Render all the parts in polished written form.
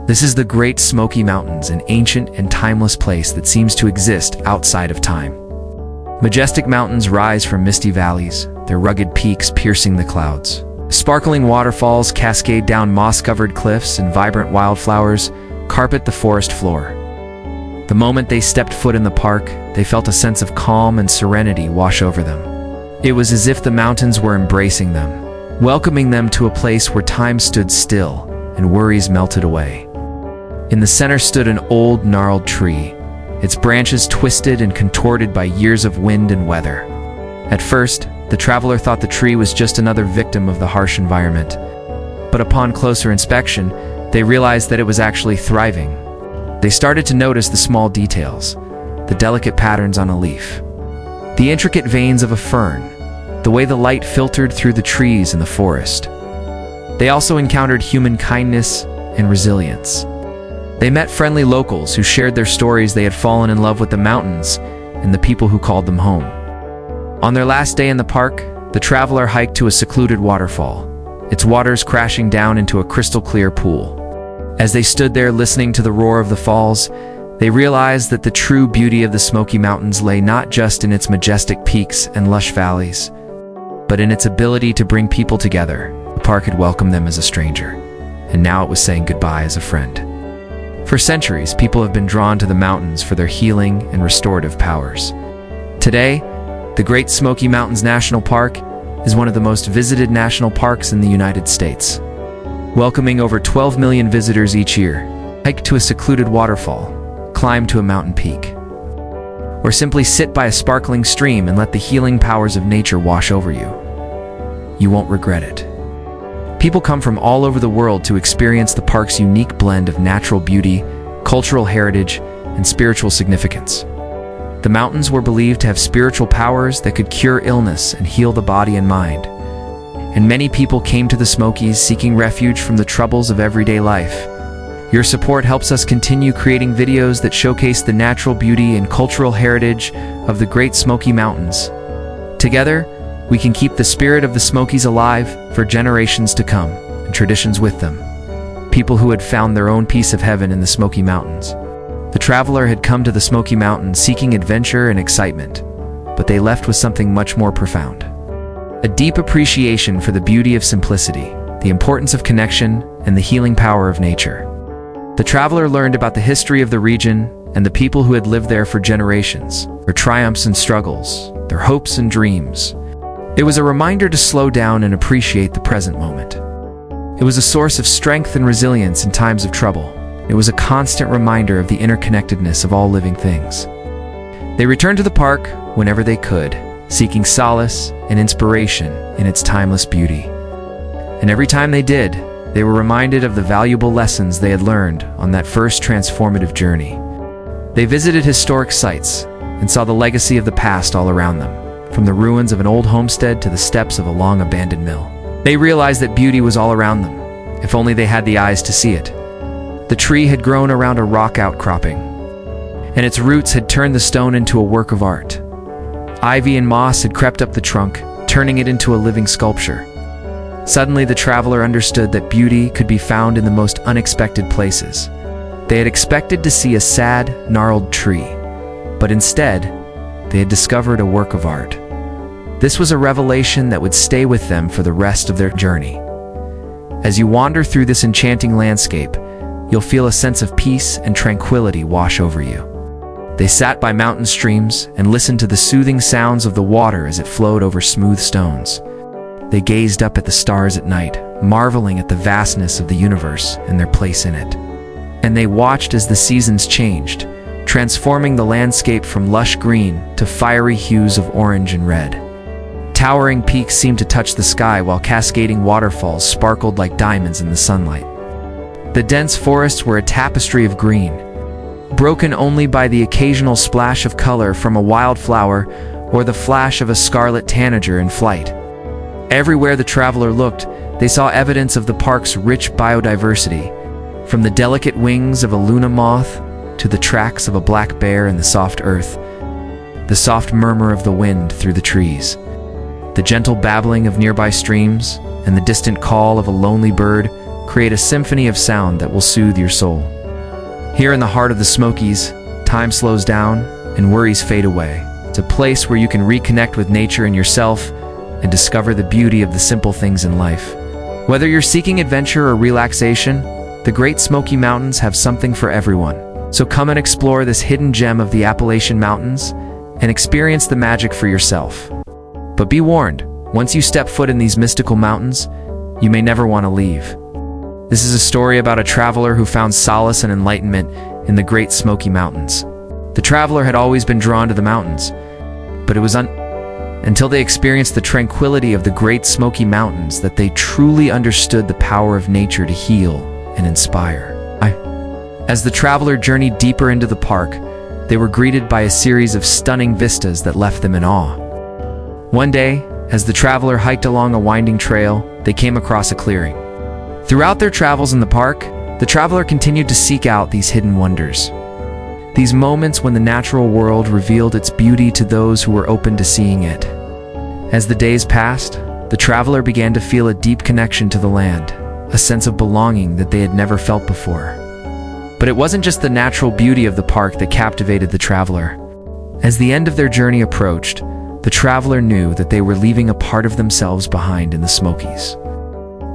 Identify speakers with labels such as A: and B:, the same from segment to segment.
A: This is the Great Smoky Mountains, an ancient and timeless place that seems to exist outside of time. Majestic mountains rise from misty valleys, their rugged peaks piercing the clouds. Sparkling waterfalls cascade down moss-covered cliffs, and vibrant wildflowers carpet the forest floor. The moment they stepped foot in the park, they felt a sense of calm and serenity wash over them. It was as if the mountains were embracing them, welcoming them to a place where time stood still and worries melted away. In the center stood an old, gnarled tree, its branches twisted and contorted by years of wind and weather. At first, the traveler thought the tree was just another victim of the harsh environment. But upon closer inspection, they realized that it was actually thriving. They started to notice the small details, the delicate patterns on a leaf, the intricate veins of a fern, the way the light filtered through the trees in the forest. They also encountered human kindness and resilience. They met friendly locals who shared their stories. They had fallen in love with the mountains and the people who called them home. On their last day in the park, the traveler hiked to a secluded waterfall, its waters crashing down into a crystal-clear pool. As they stood there listening to the roar of the falls, they realized that the true beauty of the Smoky Mountains lay not just in its majestic peaks and lush valleys, but in its ability to bring people together. The park had welcomed them as a stranger, and now it was saying goodbye as a friend. For centuries, people have been drawn to the mountains for their healing and restorative powers. Today, the Great Smoky Mountains National Park is one of the most visited national parks in the United States, welcoming over 12 million visitors each year. Hike to a secluded waterfall, climb to a mountain peak, or simply sit by a sparkling stream and let the healing powers of nature wash over you. You won't regret it. People come from all over the world to experience the park's unique blend of natural beauty, cultural heritage, and spiritual significance. The mountains were believed to have spiritual powers that could cure illness and heal the body and mind. And many people came to the Smokies seeking refuge from the troubles of everyday life. Your support helps us continue creating videos that showcase the natural beauty and cultural heritage of the Great Smoky Mountains. Together, we can keep the spirit of the Smokies alive for generations to come, and traditions with them. People who had found their own piece of heaven in the Smoky Mountains. The traveler had come to the Smoky Mountains seeking adventure and excitement, but they left with something much more profound. A deep appreciation for the beauty of simplicity, the importance of connection, and the healing power of nature. The traveler learned about the history of the region and the people who had lived there for generations, their triumphs and struggles, their hopes and dreams. It was a reminder to slow down and appreciate the present moment. It was a source of strength and resilience in times of trouble. It was a constant reminder of the interconnectedness of all living things. They returned to the park whenever they could, seeking solace and inspiration in its timeless beauty. And every time they did, they were reminded of the valuable lessons they had learned on that first transformative journey. They visited historic sites and saw the legacy of the past all around them, from the ruins of an old homestead to the steps of a long-abandoned mill. They realized that beauty was all around them, if only they had the eyes to see it. The tree had grown around a rock outcropping, and its roots had turned the stone into a work of art. Ivy and moss had crept up the trunk, turning it into a living sculpture. Suddenly, the traveler understood that beauty could be found in the most unexpected places. They had expected to see a sad, gnarled tree, but instead, they had discovered a work of art. This was a revelation that would stay with them for the rest of their journey. As you wander through this enchanting landscape, you'll feel a sense of peace and tranquility wash over you. They sat by mountain streams and listened to the soothing sounds of the water as it flowed over smooth stones. They gazed up at the stars at night, marveling at the vastness of the universe and their place in it. And they watched as the seasons changed, transforming the landscape from lush green to fiery hues of orange and red. Towering peaks seemed to touch the sky while cascading waterfalls sparkled like diamonds in the sunlight. The dense forests were a tapestry of green, broken only by the occasional splash of color from a wildflower or the flash of a scarlet tanager in flight. Everywhere the traveler looked, they saw evidence of the park's rich biodiversity, from the delicate wings of a Luna moth to the tracks of a black bear in the soft earth, the soft murmur of the wind through the trees, the gentle babbling of nearby streams, and the distant call of a lonely bird create a symphony of sound that will soothe your soul. Here in the heart of the Smokies, time slows down and worries fade away. It's a place where you can reconnect with nature and yourself and discover the beauty of the simple things in life. Whether you're seeking adventure or relaxation, the Great Smoky Mountains have something for everyone. So come and explore this hidden gem of the Appalachian Mountains and experience the magic for yourself. But be warned, once you step foot in these mystical mountains, you may never want to leave. This is a story about a traveler who found solace and enlightenment in the Great Smoky Mountains. The traveler had always been drawn to the mountains, but it was until they experienced the tranquility of the Great Smoky Mountains that they truly understood the power of nature to heal and inspire. As the traveler journeyed deeper into the park, they were greeted by a series of stunning vistas that left them in awe. One day, as the traveler hiked along a winding trail, they came across a clearing. Throughout their travels in the park, the traveler continued to seek out these hidden wonders. These moments when the natural world revealed its beauty to those who were open to seeing it. As the days passed, the traveler began to feel a deep connection to the land, a sense of belonging that they had never felt before. But it wasn't just the natural beauty of the park that captivated the traveler. As the end of their journey approached, the traveler knew that they were leaving a part of themselves behind in the Smokies.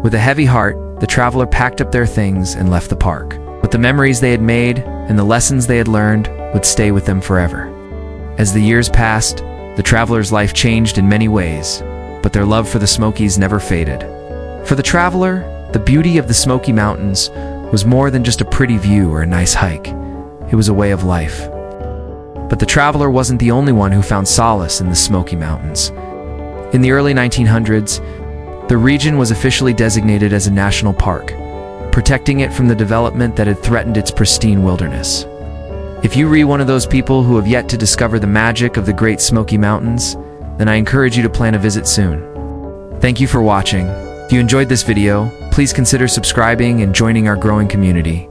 A: With a heavy heart, the traveler packed up their things and left the park. But the memories they had made and the lessons they had learned would stay with them forever. As the years passed, the traveler's life changed in many ways, but their love for the Smokies never faded. For the traveler, the beauty of the Smoky Mountains was more than just a pretty view or a nice hike. It was a way of life. But the traveler wasn't the only one who found solace in the Smoky Mountains. In the early 1900s, the region was officially designated as a national park, protecting it from the development that had threatened its pristine wilderness. If you are one of those people who have yet to discover the magic of the Great Smoky Mountains, then I encourage you to plan a visit soon. Thank you for watching. If you enjoyed this video, please consider subscribing and joining our growing community.